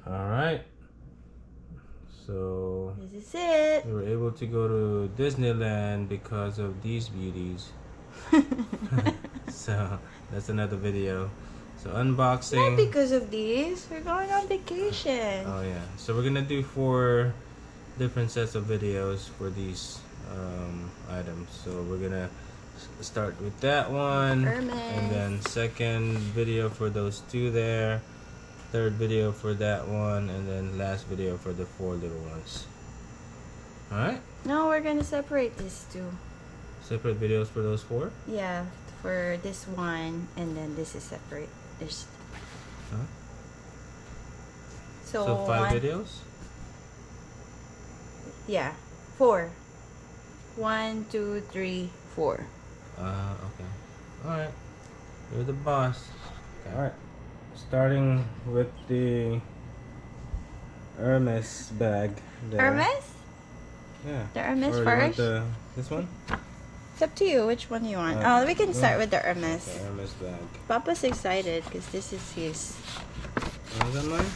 All right. So This is it. we were able to go to Disneyland because of these beauties. So that's another video. So unboxing. Not because of these. We're going on vacation. Oh yeah. So we're gonna do 4 different sets of videos for these items. So we're gonna start with that one, Hermes. and then second video for those 2 there, third video for that one, and then last video for the 4 little ones. All right. No, we're gonna separate these two. Separate videos for those 4. Yeah, for this one, and then this is separate. There's Huh? so, So 5 one, videos. Yeah, 4. 1, 2, 3, 4. Okay. All right. You're the boss. Okay. All right. Starting with the Hermes bag. There. Hermes? Yeah. The Hermes Or you want first? this one? It's up to you. Which one you want? We can start with the Hermes. The Hermes bag. Papa's excited because this is his. Oh, is that mine?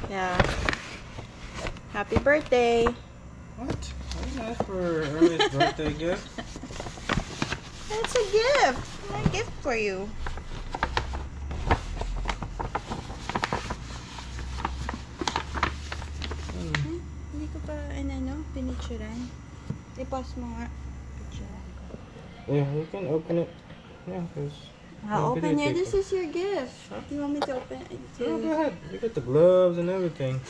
Yeah. Happy birthday. What? I didn't ask for Hermes birthday gift. It's a gift. My gift for you. Hindi ko pa, pinicturan. I-pause mo nga. Picturan ko. Yeah, you can open it. Yeah, because I'll open it. This is your gift. You want me to open it Oh, too? go ahead. You got the gloves and everything.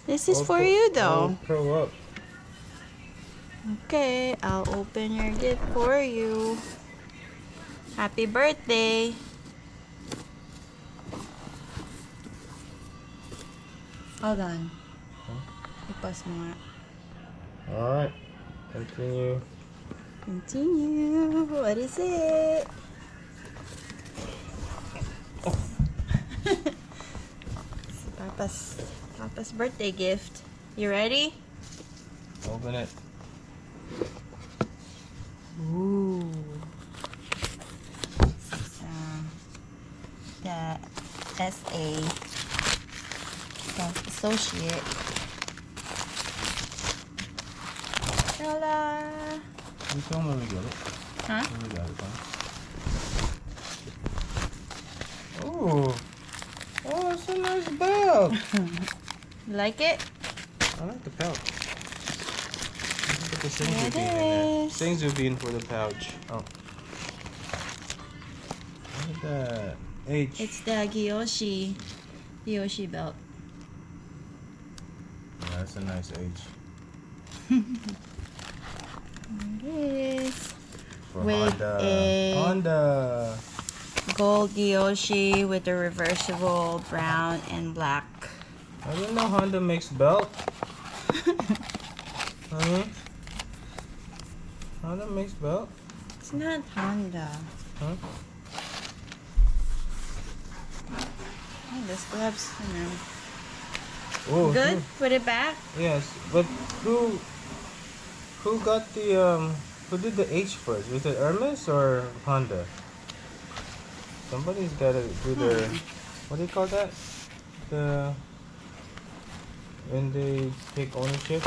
This is All for pro- you all though. Pro up. Okay, I'll open your gift for you. Happy birthday. Hold on. Huh? I-pause mo nga. Alright. Continue. Continue. What is it? It's Papa's birthday gift. You ready? Open it. Ooh. This is the SA associate. Ta-da! You tell me we got it. Huh? Where we got it, huh? Ooh. Oh, it's a nice belt. You like it? I like the pouch. Look at the things There will it be in there. is. Things will be in for the pouch. Oh. Look at that. H. It's the Giyoshi belt. Yeah, that's a nice H. There it is. For With Honda. a- Honda. Gold Giyoshi with the reversible brown and black. I didn't know Honda makes belt. Honda makes belt. It's not Honda. Huh? Oh, this gloves, Oh, Good? Put it back. Yes, but who got the who did the H first? Was it Hermes or Honda? Somebody's got to do their what do you call that? The when they take ownership.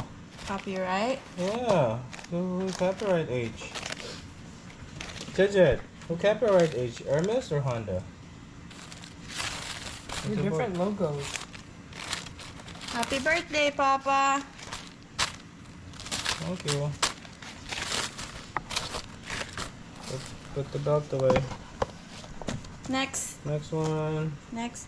Copyright. Yeah. So who copyright H? Jajet, who copyright H? Hermes or Honda? They're different logos. Happy birthday, Papa. Thank you. Put the belt away. Next. Next one. Next.